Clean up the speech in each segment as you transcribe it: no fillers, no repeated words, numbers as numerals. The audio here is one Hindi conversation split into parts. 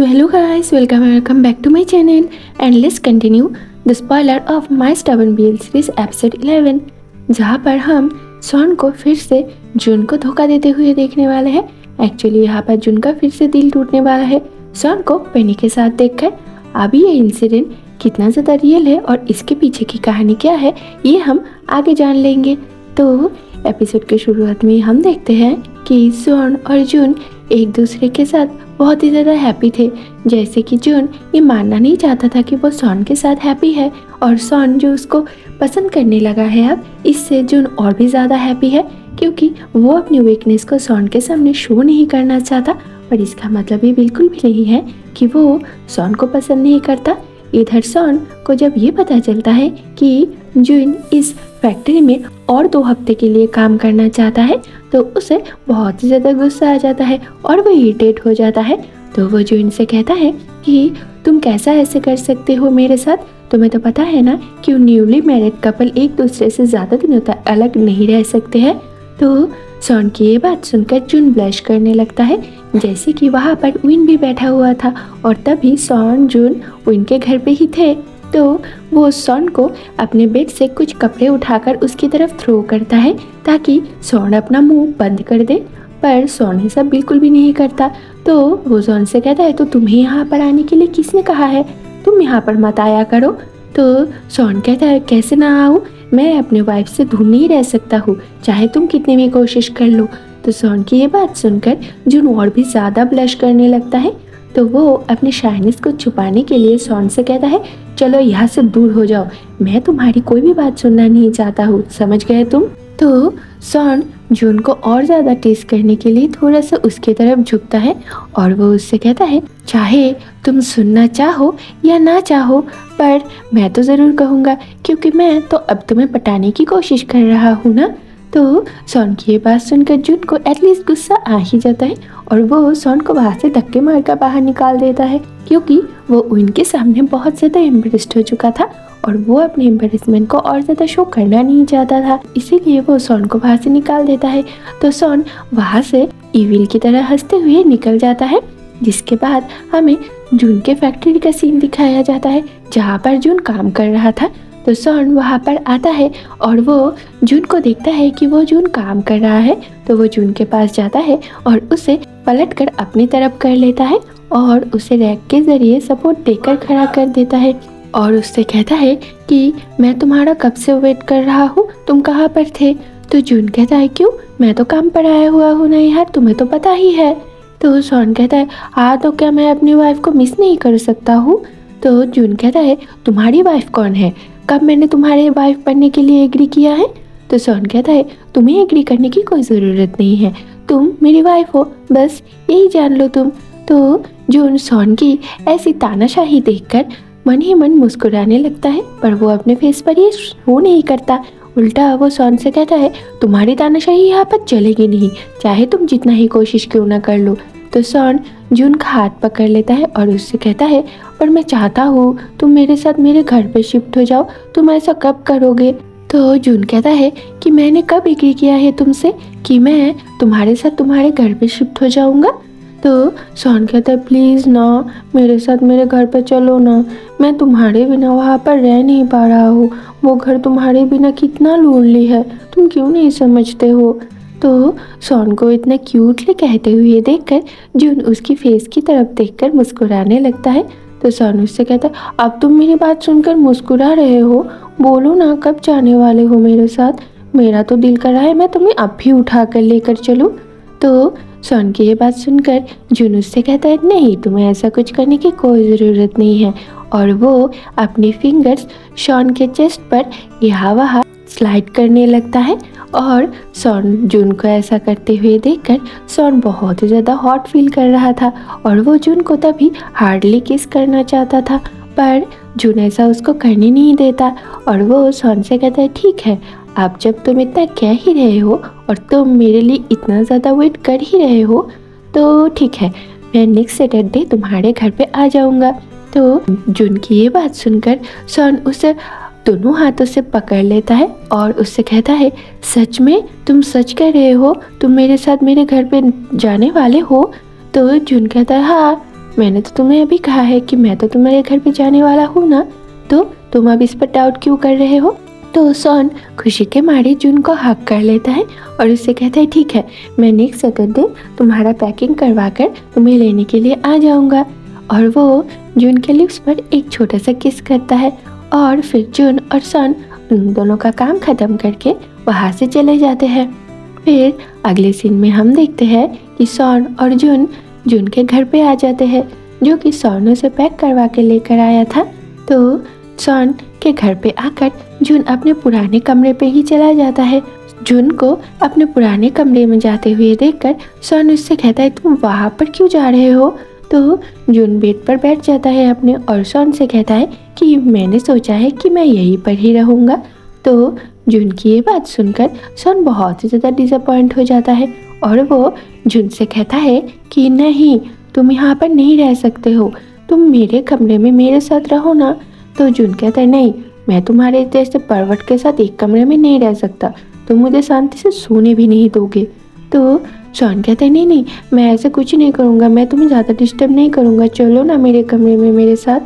So hello guys, welcome back to my channel and let's continue the spoiler of My Stubborn BL series episode 11, जहाँ पर हम सॉन को फिर से जून को धोखा देते हुए देखने वाले हैं। एक्चुअली यहाँ पर जून का फिर से दिल टूटने वाला है सॉन को पेनी के साथ देखकर। अभी ये इंसिडेंट कितना ज़्यादा रियल है और इसके पीछे की कहानी क्या है ये हम आगे जान लेंगे। तो एपिसोड के शुरुआत में हम देखते हैं कि सॉन और जून एक दूसरे के साथ बहुत ही ज़्यादा हैप्पी थे। जैसे कि जून ये मानना नहीं चाहता था कि वो सॉन के साथ हैप्पी है और सॉन जो उसको पसंद करने लगा है अब, इससे जून और भी ज़्यादा हैप्पी है क्योंकि वो अपनी वीकनेस को सॉन के सामने शो नहीं करना चाहता। पर इसका मतलब ये बिल्कुल भी नहीं है कि वो सॉन को पसंद नहीं करता। इधर सॉन को जब ये पता चलता है कि जून इस फैक्ट्री में और 2 हफ्ते के लिए काम करना चाहता है तो उसे बहुत ही ज़्यादा गुस्सा आ जाता है और वो इरिटेट हो जाता है। तो वो जून से कहता है कि तुम कैसा ऐसे कर सकते हो मेरे साथ, तुम्हें तो पता है ना कि न्यूली मैरिड कपल एक दूसरे से ज़्यादा दिनों तक अलग नहीं रह सकते हैं। तो सॉन की ये बात सुनकर जून ब्लश करने लगता है जैसे कि वहाँ पर विन भी बैठा हुआ था और तभी सॉन जून विन के घर पे ही थे। तो वो सॉन को अपने बेड से कुछ कपड़े उठाकर उसकी तरफ थ्रो करता है ताकि सॉन अपना मुंह बंद कर दे, पर सॉन ये सब बिल्कुल भी नहीं करता। तो वो सॉन से कहता है तो तुम्हें यहाँ पर आने के लिए किसने कहा है, तुम यहाँ पर मत आया करो। तो सॉन कहता है कैसे ना आऊँ, मैं अपने वाइफ से दूर नहीं रह सकता हूँ चाहे तुम कितनी भी कोशिश कर लो। तो सॉन की ये बात सुनकर जून और भी ज़्यादा ब्लश करने लगता है। तो वो अपने शाइनेस को छुपाने के लिए सॉन से कहता है चलो यहाँ से दूर हो जाओ, मैं तुम्हारी कोई भी बात सुनना नहीं चाहता हूँ, समझ गए तुम। तो सॉन जून को और ज़्यादा टेस्ट करने के लिए थोड़ा सा उसकी तरफ झुकता है और वो उससे कहता है चाहे तुम सुनना चाहो या ना चाहो पर मैं तो ज़रूर कहूँगा क्योंकि मैं तो अब तुम्हें पटाने की कोशिश कर रहा हूँ ना। तो सॉन की ये बात सुनकर जून को एटलीस्ट गुस्सा आ ही जाता है और वो सॉन को वहाँ से धक्के मारकर बाहर निकाल देता है क्योंकि वो उनके सामने बहुत ज़्यादा एम्बेरेस्ड हो चुका था और वो अपने एम्बेरसमेंट को और ज़्यादा शो करना नहीं चाहता था, इसीलिए वो सॉन को वहाँ से निकाल देता है। तो सॉन वहाँ से इविल की तरह हंसते हुए निकल जाता है, जिसके बाद हमें जून के फैक्ट्री का सीन दिखाया जाता है जहाँ पर जून काम कर रहा था। तो सॉन वहाँ पर आता है और वो जून को देखता है कि वो जून काम कर रहा है। तो वो जून के पास जाता है और उसे पलट कर अपनी तरफ कर लेता है और उसे रैक के ज़रिए सपोर्ट देकर खड़ा कर देता है और उससे कहता है कि मैं तुम्हारा कब से वेट कर रहा हूँ, तुम कहाँ पर थे। तो जून कहता है क्यों, मैं तो काम पर आया हुआ हूँ ना यार, तुम्हें तो पता ही है। तो सॉन कहता है हाँ तो क्या मैं अपनी वाइफ को मिस नहीं कर सकता हूँ। तो जून कहता है तुम्हारी वाइफ कौन है, कब मैंने तुम्हारे वाइफ बनने के लिए एग्री किया है। तो सॉन कहता है तुम्हें एग्री करने की कोई ज़रूरत नहीं है, तुम मेरी वाइफ हो, बस यही जान लो तुम। तो जून सॉन की ऐसी तानाशाही देखकर मन ही मन मुस्कुराने लगता है पर वो अपने फेस पर ये शो नहीं करता, उल्टा वो सॉन से कहता है तुम्हारी तानाशाही यहाँ पर चलेगी नहीं, चाहे तुम जितना ही कोशिश क्यों ना कर लो। तो सॉन जून का हाथ पकड़ लेता है और उससे कहता है पर मैं चाहता हूँ तुम मेरे साथ मेरे घर पे शिफ्ट हो जाओ, तुम ऐसा कब करोगे। तो जून कहता है कि मैंने कब एग्री किया है तुमसे कि मैं तुम्हारे साथ तुम्हारे घर पे शिफ्ट हो जाऊँगा। तो सॉन कहता है प्लीज़ ना मेरे साथ मेरे घर पर चलो ना, मैं तुम्हारे बिना वहाँ पर रह नहीं पा रहा हूँ, वो घर तुम्हारे बिना कितना लोनली है, तुम क्यों नहीं समझते हो। तो सॉन को इतना क्यूटली कहते हुए देखकर जून उसकी फेस की तरफ देखकर मुस्कुराने लगता है। तो सॉन उससे कहता है अब तुम मेरी बात सुनकर मुस्कुरा रहे हो, बोलो ना कब जाने वाले हो मेरे साथ, मेरा तो दिल कर रहा है मैं तुम्हें अब भी उठा कर लेकर चलूँ। तो सॉन की ये बात सुनकर जून उससे कहता है नहीं तुम्हें ऐसा कुछ करने की कोई ज़रूरत नहीं है और वो अपनी फिंगर्स शॉन के चेस्ट पर यहाँ वहाँ स्लाइड करने लगता है और सॉन जून को ऐसा करते हुए देखकर सॉन बहुत ही ज़्यादा हॉट फील कर रहा था और वो जून को तभी हार्डली किस करना चाहता था पर जून ऐसा उसको करने नहीं देता और वो सॉन से कहता है ठीक है अब जब तुम इतना कह ही रहे हो और तुम मेरे लिए इतना ज़्यादा वेट कर ही रहे हो तो ठीक है मैं नेक्स्ट सैटरडे तुम्हारे घर पे आ जाऊँगा। तो जून की ये बात सुनकर सॉन उसे दोनों हाथों से पकड़ लेता है और उससे कहता है सच में तुम सच कह रहे हो, तुम मेरे साथ मेरे घर पे जाने वाले हो। तो जून कहता है हाँ मैंने तो तुम्हें अभी कहा है कि मैं तो तुम्हारे घर पे जाने वाला हूँ ना, तो तुम अब इस पर डाउट क्यों कर रहे हो। तो सॉन खुशी के मारे जून को हक कर लेता है और उससे कहता है ठीक है, मैं नेक्स्ट सैटरडे तुम्हारा पैकिंग करवा कर तुम्हें लेने के लिए आ जाऊंगा। और वो जून के लिप्स पर एक छोटा सा किस करता है और फिर जून और सॉन उन दोनों का काम खत्म करके वहाँ से चले जाते हैं। फिर अगले सीन में हम देखते हैं कि सॉन और जून के घर पे आ जाते हैं, जो कि सॉन उसे पैक करवा के लेकर आया था। तो सॉन के घर पे आकर जून अपने पुराने कमरे पे ही चला जाता है। जून को अपने पुराने कमरे में जाते हुए देखकर सॉन उससे कहता है तुम वहाँ पर क्यों जा रहे हो। तो जून बेड पर बैठ जाता है अपने और सॉन से कहता है कि मैंने सोचा है कि मैं यहीं पर ही रहूँगा। तो जून की ये बात सुनकर सॉन बहुत ही ज़्यादा डिसअपॉइंट हो जाता है और वो जून से कहता है कि नहीं, तुम यहाँ पर नहीं रह सकते हो, तुम मेरे कमरे में मेरे साथ रहो ना। तो जून कहता है नहीं, मैं तुम्हारे जैसे परवट के साथ एक कमरे में नहीं रह सकता, तुम मुझे शांति से सोने भी नहीं दोगे। तो सॉन कहता है नहीं, मैं ऐसा कुछ नहीं करूँगा, मैं तुम्हें ज़्यादा डिस्टर्ब नहीं करूँगा, चलो ना मेरे कमरे में मेरे साथ।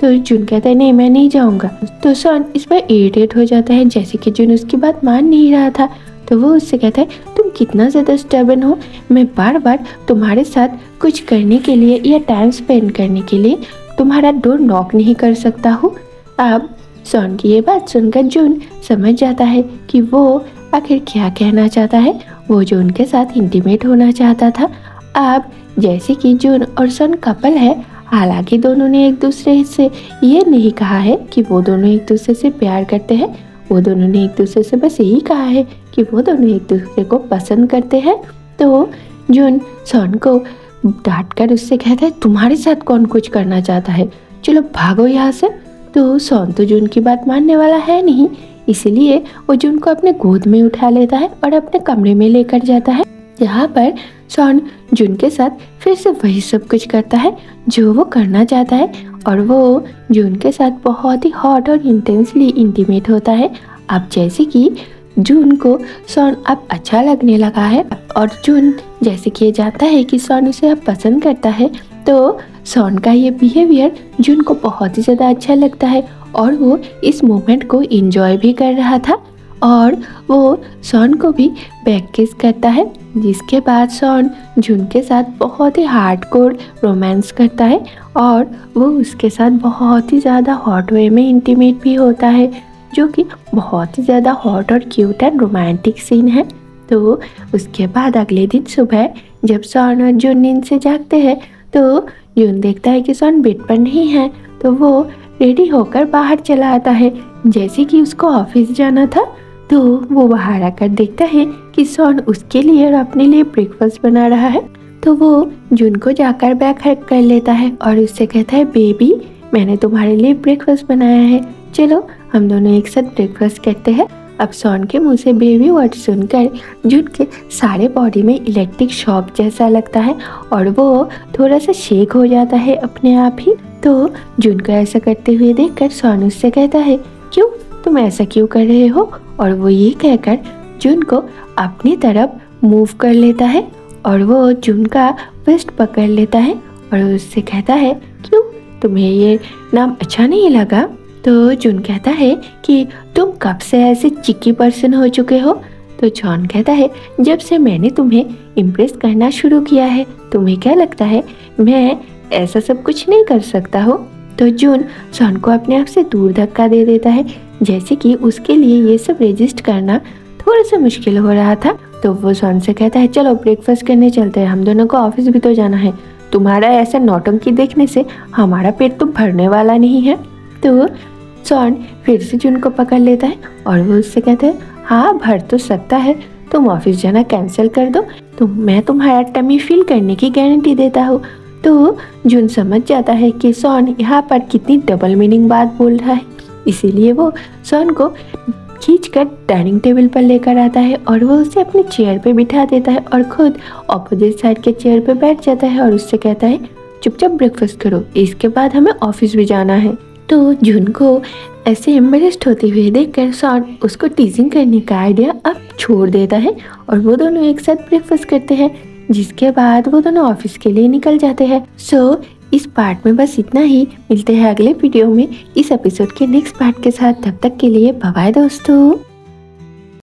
तो जून कहता है नहीं, मैं नहीं जाऊँगा। तो सॉन इस पर इरिटेट हो जाता है, जैसे कि जून उसकी बात मान नहीं रहा था। तो वो उससे कहता है तुम कितना ज़्यादा स्टबर्न हो, मैं बार बार तुम्हारे साथ कुछ करने के लिए या टाइम स्पेंड करने के लिए तुम्हारा डोर नॉक नहीं कर सकता हूँ। अब सॉन की ये बात सुनकर जून समझ जाता है कि वो आखिर क्या कहना चाहता है। वो जून के साथ इंटीमेट होना चाहता था। अब जैसे कि जून और सॉन कपल है, हालांकि दोनों ने एक दूसरे से ये नहीं कहा है कि वो दोनों एक दूसरे से प्यार करते हैं, वो दोनों ने एक दूसरे से बस यही कहा है कि वो दोनों एक दूसरे को पसंद करते हैं। तो जून सॉन को डांट कर उससे कहता है तुम्हारे साथ कौन कुछ करना चाहता है, चलो भागो यहाँ से। तो सॉन तो जून की बात मानने वाला है नहीं, इसलिए वो जून को अपने गोद में उठा लेता है और अपने कमरे में लेकर जाता है। यहाँ पर सॉन जून के साथ फिर से वही सब कुछ करता है जो वो करना चाहता है और वो जून के साथ बहुत ही हॉट और इंटेंसली इंटीमेट होता है। अब जैसे कि जून को सॉन अब अच्छा लगने लगा है और जून जैसे कि ये जानता है कि सॉन उसे अब पसंद करता है, तो सॉन का ये बिहेवियर जून को बहुत ही ज़्यादा अच्छा लगता है और वो इस मोमेंट को एंजॉय भी कर रहा था और वो सॉन को भी बैक किस करता है। जिसके बाद सॉन जून के साथ बहुत ही हार्डकोर रोमांस करता है और वो उसके साथ बहुत ही ज़्यादा हॉट वे में इंटीमेट भी होता है, जो कि बहुत ही ज़्यादा हॉट और क्यूट एंड रोमांटिक सीन है। तो उसके बाद अगले दिन सुबह जब सॉन और जून नींद से जागते हैं तो जून देखता है कि सॉन बेड पर नहीं है, तो वो रेडी होकर बाहर चला आता है। जैसे कि उसको ऑफिस जाना था, तो वो बाहर आकर देखता है कि सॉन उसके लिए और अपने लिए ब्रेकफास्ट बना रहा है। तो वो जून को जाकर बैग हग कर लेता है और उससे कहता है बेबी, मैंने तुम्हारे लिए ब्रेकफास्ट बनाया है, चलो हम दोनों एक साथ ब्रेकफास्ट करते हैं। अब सॉन के मुंह से बेबी वर्ड सुनकर जून के सारे बॉडी में इलेक्ट्रिक शॉक जैसा लगता है और वो थोड़ा सा शेक हो जाता है अपने आप ही। तो जून को ऐसा करते हुए देखकर सॉन उससे कहता है क्यों, तुम ऐसा क्यों कर रहे हो। और वो ये कहकर जून को अपनी तरफ मूव कर लेता है और वो जून का वेस्ट पकड़ लेता है और उससे कहता है क्यों, तुम्हें ये नाम अच्छा नहीं लगा। तो जून कहता है कि तुम कब से ऐसे चिकी पर्सन हो चुके हो। तो जॉन कहता है जब से मैंने तुम्हें इम्प्रेस करना शुरू किया है, तुम्हें क्या लगता है मैं ऐसा सब कुछ नहीं कर सकता हो। तो जून जॉन को अपने आप से दूर धक्का दे देता है, जैसे कि उसके लिए ये सब रजिस्ट करना थोड़ा सा मुश्किल हो रहा था। तो वो जॉन से कहता है चलो ब्रेकफास्ट करने चलते हैं, हम दोनों को ऑफिस भी तो जाना है, तुम्हारा ऐसा नौटंकी देखने से हमारा पेट तो भरने वाला नहीं है। तो जॉन फिर से जून को पकड़ लेता है और वो उससे कहता है हाँ भर तो सकता है, तुम ऑफिस जाना कैंसिल कर दो, तो मैं तुम्हारा टमी फील करने की गारंटी देता हूँ। तो जून समझ जाता है कि सॉन यहाँ पर कितनी डबल मीनिंग बात बोल रहा है, इसीलिए वो सॉन को खींचकर डाइनिंग टेबल पर लेकर आता है और वो उसे अपनी चेयर पे बिठा देता है और खुद ऑपोजिट साइड के चेयर पे बैठ जाता है और उससे कहता है चुपचाप ब्रेकफास्ट करो, इसके बाद हमें ऑफिस भी जाना है। तो जून को ऐसे एम्बेरेस्ड होते हुए देखकर सॉन उसको टीजिंग करने का आइडिया अब छोड़ देता है और वो दोनों एक साथ ब्रेकफास्ट करते हैं, जिसके बाद वो दोनों ऑफिस के लिए निकल जाते हैं। सो इस पार्ट में बस इतना ही। मिलते हैं अगले वीडियो में इस एपिसोड के नेक्स्ट पार्ट के साथ। तब तक के लिए बाय बाय दोस्तों।